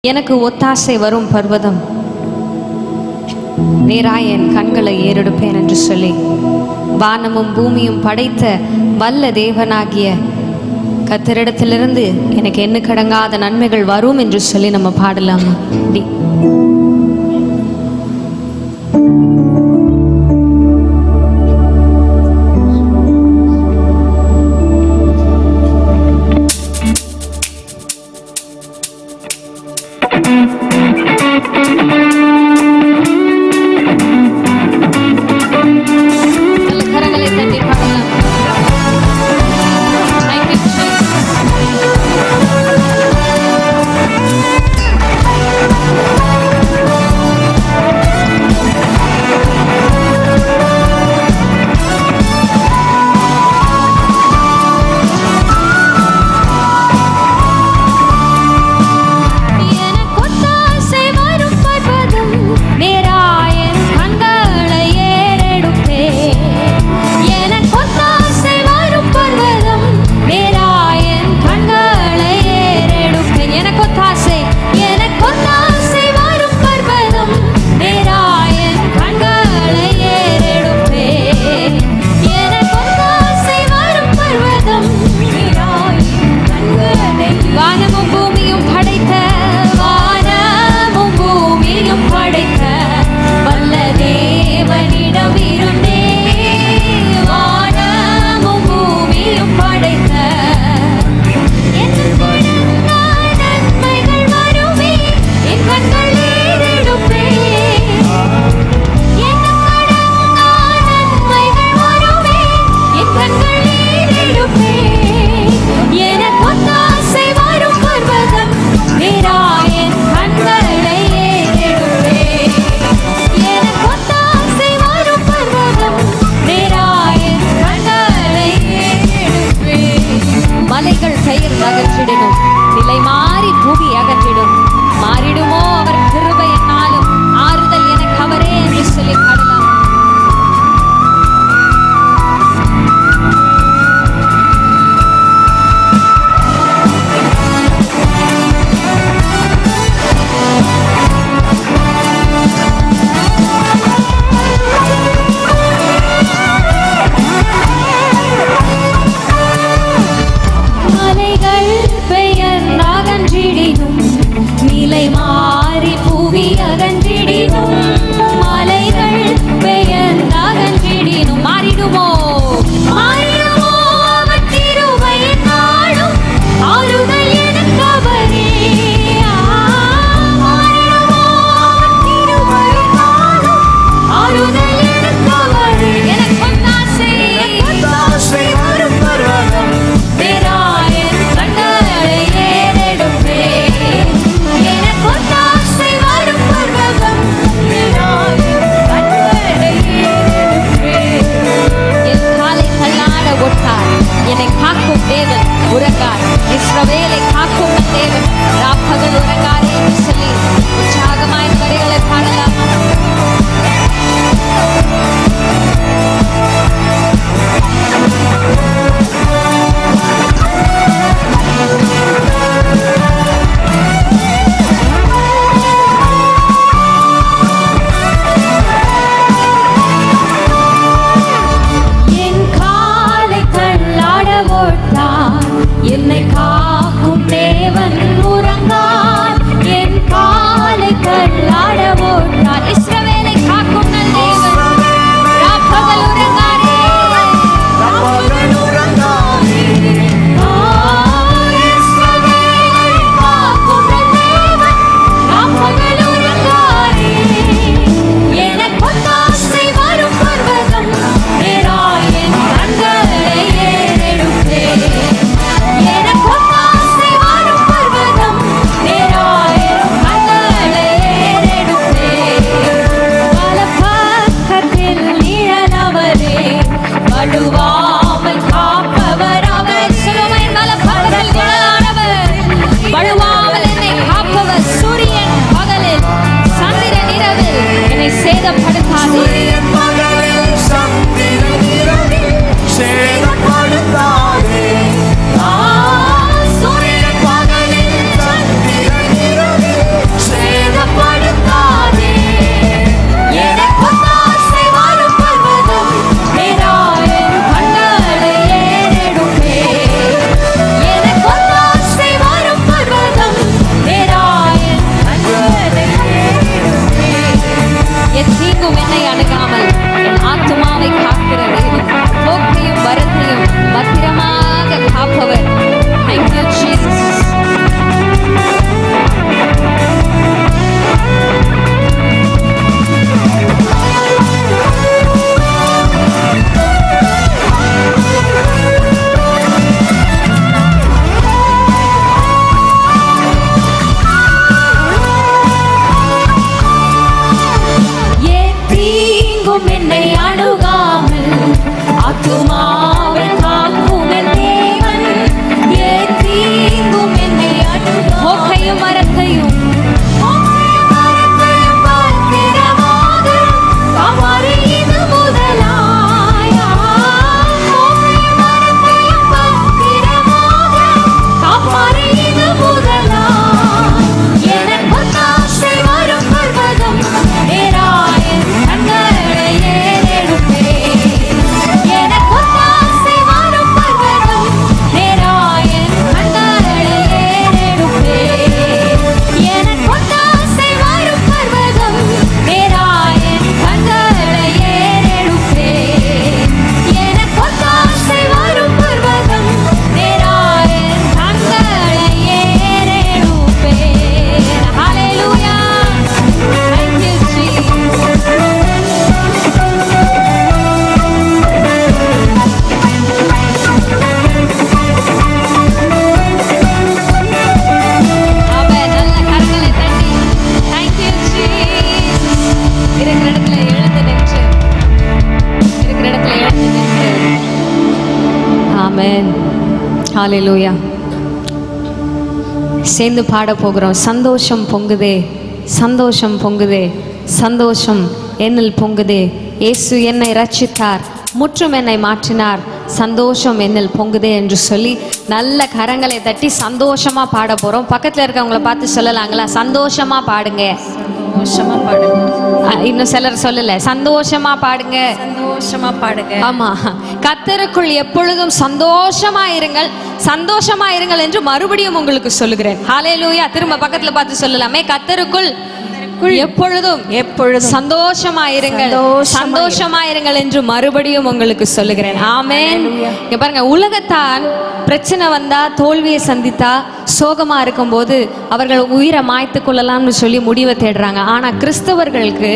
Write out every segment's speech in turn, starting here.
எனக்கு ஒத்தாசை வரும் பர்வதம் நேராய் என் கண்களை ஏறெடுப்பேன் என்று சொல்லி வானமும் பூமியும் படைத்த வல்ல தேவனாகிய கர்த்தரிடத்திலிருந்து எனக்கு எண்ணுக்கடங்காத நன்மைகள் வரும் என்று சொல்லி நம்ம பாடலாமா? தீங்கும் என்னை அணுகாமல் ஆத்துமாவை காக்கும் என் தேவன். தீங்கும் என்னை அணுகாமல் மோகையும் மரத்தையும் ஹல்லேலூயா. சேர்ந்து பாட போகிறோம். சந்தோஷம் பொங்குதே, சந்தோஷம் பொங்குதே, சந்தோஷம் என்னில் பொங்குதே. இயேசு என்னை ரட்சித்தார், முற்றும் என்னை மாற்றினார், சந்தோஷம் என்னில் பொங்குதே என்று சொல்லி நல்ல கரங்களை தட்டி சந்தோஷமா பாட போறோம். பக்கத்துல இருக்கவங்களை பார்த்து சொல்லலாங்களா? சந்தோஷமா பாடுங்க, சந்தோஷமா பாடுங்க. இன்னும் சிலர் சொல்லல, சந்தோஷமா பாடுங்க, சந்தோஷமா பாடுங்க. ஆமா, கர்த்தருக்குள் எப்பொழுதும் சந்தோஷமா இருங்கள், சந்தோஷமா இருங்கள் என்று மறுபடியும் உங்களுக்கு சொல்லுகிறேன். ஹல்லேலூயா. திரும்ப பக்கத்துல பார்த்து சொல்லலாமே, கர்த்தருக்குள் எப்பொழுதும் சந்தோஷமா இருங்கள், சந்தோஷமா இருங்கள் என்று மறுபடியும் உங்களுக்கு சொல்லுகிறேன். ஆமென். இங்க பாருங்க, உலகத்தான் பிரச்சனை வந்தா, தோல்வியை சந்தித்தா, சோகமா இருக்கும் போது அவர்கள் உயிரை மாய்த்து கொள்ளலாம்னு சொல்லி முடிவை தேடுறாங்க. ஆனா கிறிஸ்தவர்களுக்கு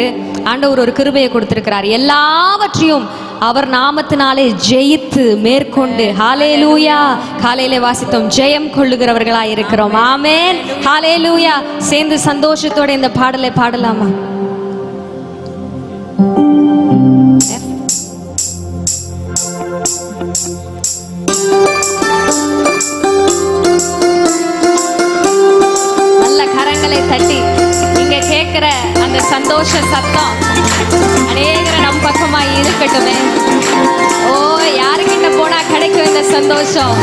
ஆண்டவர் ஒரு கிருபையை கொடுத்திருக்கிறார். எல்லாவற்றையும் அவர் நாமத்தினாலே ஜெயித்து மேற்கொண்டு, ஹல்லேலூயா, காலையிலே வாசித்தோம், ஜெயம் கொள்ளுகிறவர்களாய் இருக்கிறோம். ஆமென், ஹல்லேலூயா. சேர்ந்து சந்தோஷத்தோட இந்த பாடலை பாடலாமா? நல்ல கரங்களை தட்டி நீங்க கேட்கிற அந்த சந்தோஷ சத்தம் அநேகரை நம் பக்கமாய் இருக்கட்டுமே. ஓ, யாருக்கிட்ட போனா கிடைக்கும் இந்த சந்தோஷம்?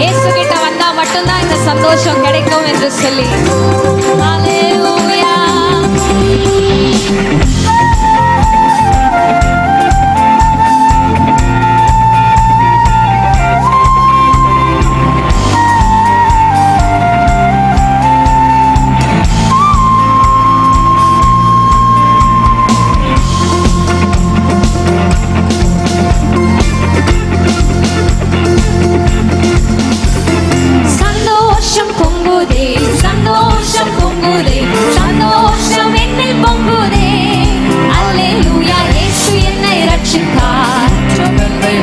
இயேசு கிட்ட வந்தா மட்டும்தான் இந்த சந்தோஷம் கிடைக்கும் என்று சொல்லி ஹல்லேலூயா. சந்தோஷம் என்னில் பொங்குதே, அல்லேலூயா. இயேசு என்னை ரட்சித்தார்.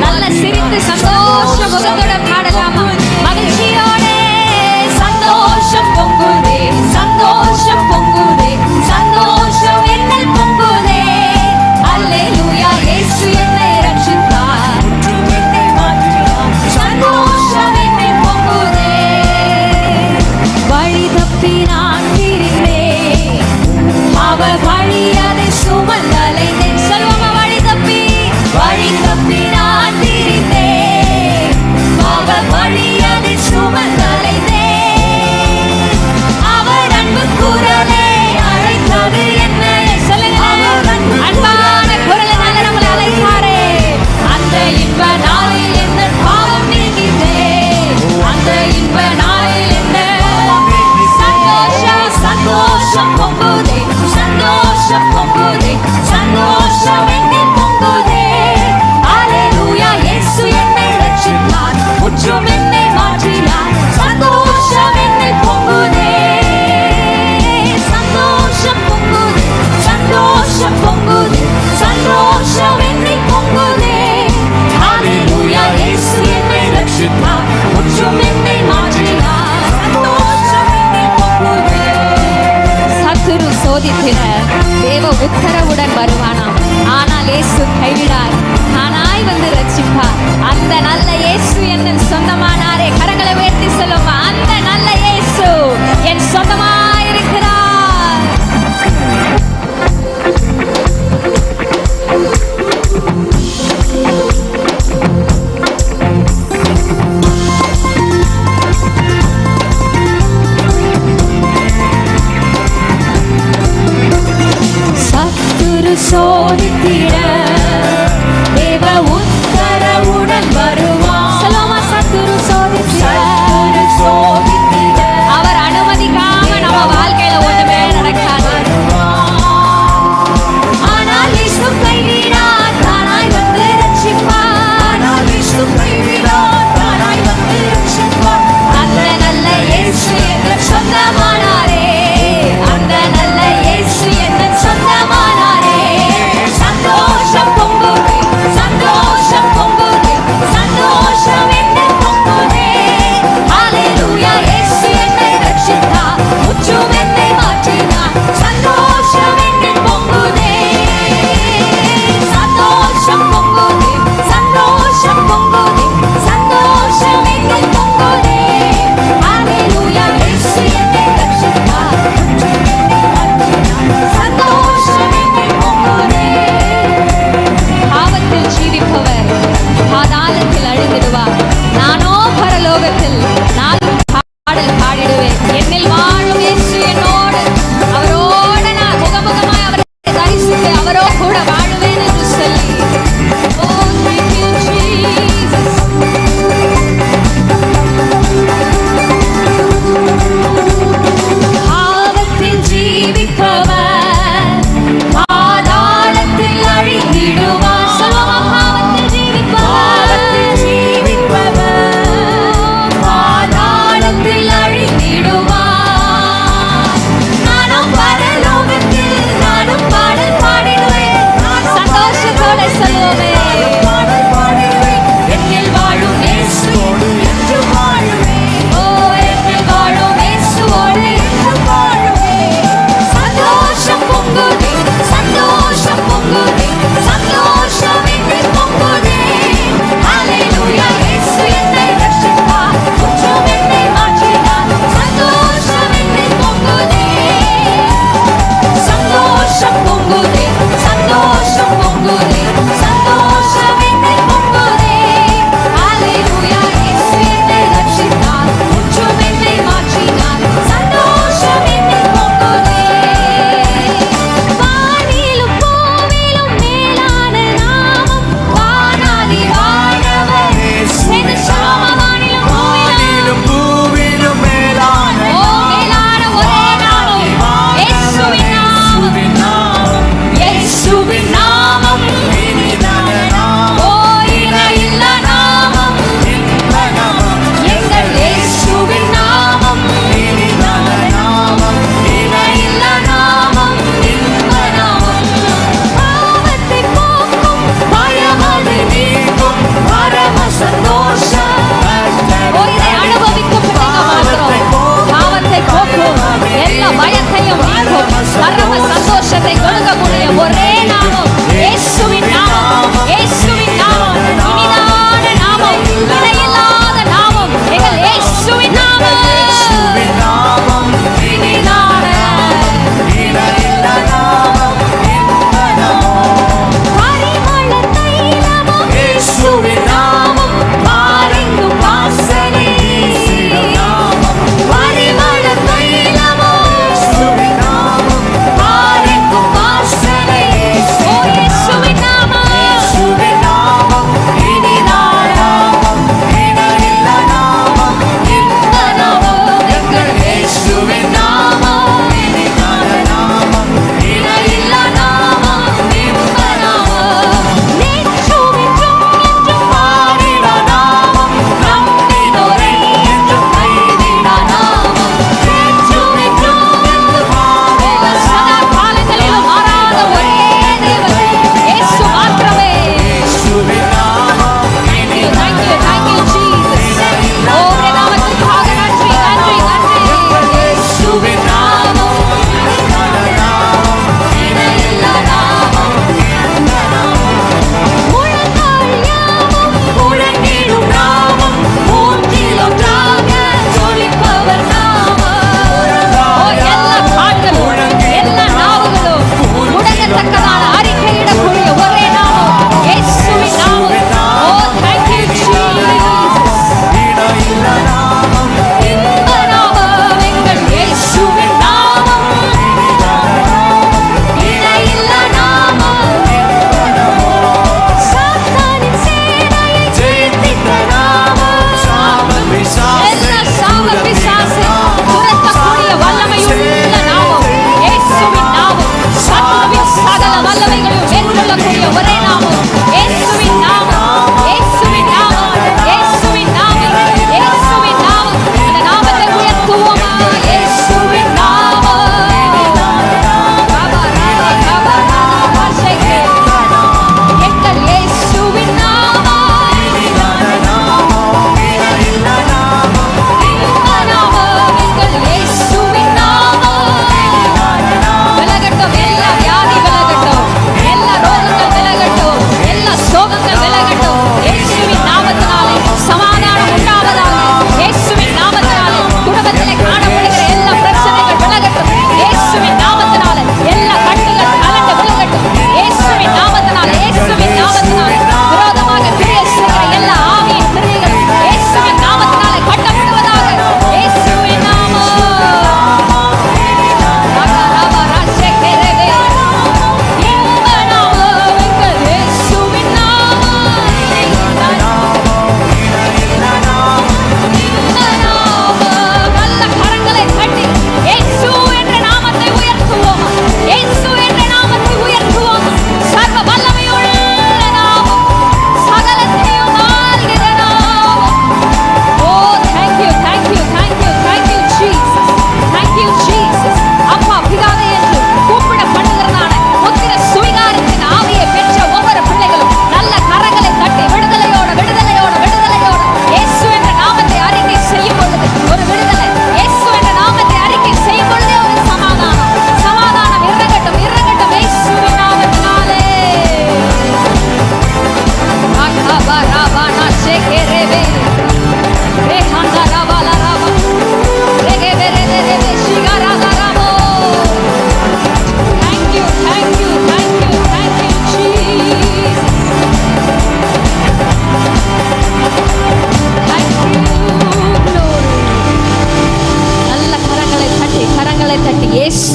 நல்ல சிரித்து சந்தோஷ முகத்தோட பாடலாமா? மகிழ்ச்சியோட சந்தோஷம் பொங்குதே, சந்தோஷம் பொங்குதே, சந்தோஷம் என்னில் பொங்குதே, அல்லேலூயா. இயேசு என்னை ரட்சித்தார், சந்தோஷம் என்னில் பொங்குதே. வழி தப்பி நான் திரிந்தேன், அவர் வழி அதை சுமந்தலைந்தேன். சொல்லுவாங்க, வழி தப்பி நான் திரிந்தேன், அவர் வழி அதை சுமந்தலைந்தேன். அவர் அன்பு குரலே அழைத்தது என்ன? சொல்லுங்க, அன்பான குரலை நல்ல நம்மளை அழைத்தாரே. அந்த இன்ப நாளில் எந்த பாவம் நீங்கிதே, அந்த இன்ப நாளில் எந்த சந்தோஷம் பொங்குதே, சந்தோஷம் பொங்குதே, சந்தோஷம் என்னில் பொங்குதே, அல்லேலூயா. இயேசு என்னை ரட்சித்தார், முற்றும் என்னை மாற்றினார், சந்தோஷம் என்னில் பொங்குதே, சந்தோஷம் பொங்குதே, சந்தோஷம் பொங்குதே, சந்தோஷம் என்னில் பொங்குதே, அல்லேலூயா. இயேசு என்னை ரட்சித்தார், முற்றும் என்னை மாற்றினார், சந்தோஷம் என்னில் பொங்குதே. சத்துரு சோதித்திட தேவ உத்தரவுடன் வருவானாம். ஆனால் இயேசு கைவிடார், தானாய் வந்து ரட்சிப்பார். அந்த நல்ல இயேசு என் சொந்தமானாரே. கரங்களை உயர்த்தி சொல்லுமா, அந்த நல்ல இயேசு என் சொந்தமாயிருக்கிறார். சத்துரு சோதித்திட தேவ உத்தரவுடன் வருவான். சொல்லுமா, சத்துரு சோதித்திட அவர் அனுமதிக்காம நம்ம வாழ்க்கையில ஒண்ணுமே நடக்காது. ஆனால் இயேசு கைவிடார், தானாய் வந்து ரட்சிப்பார். அந்த நல்ல இயேசு என் சொந்தமானாரே. அந்த நல்ல இயேசு என் சொந்தமானாரே. சந்தோஷ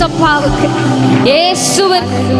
ஏசப்பாவுக்கு, இயேசுவிற்கு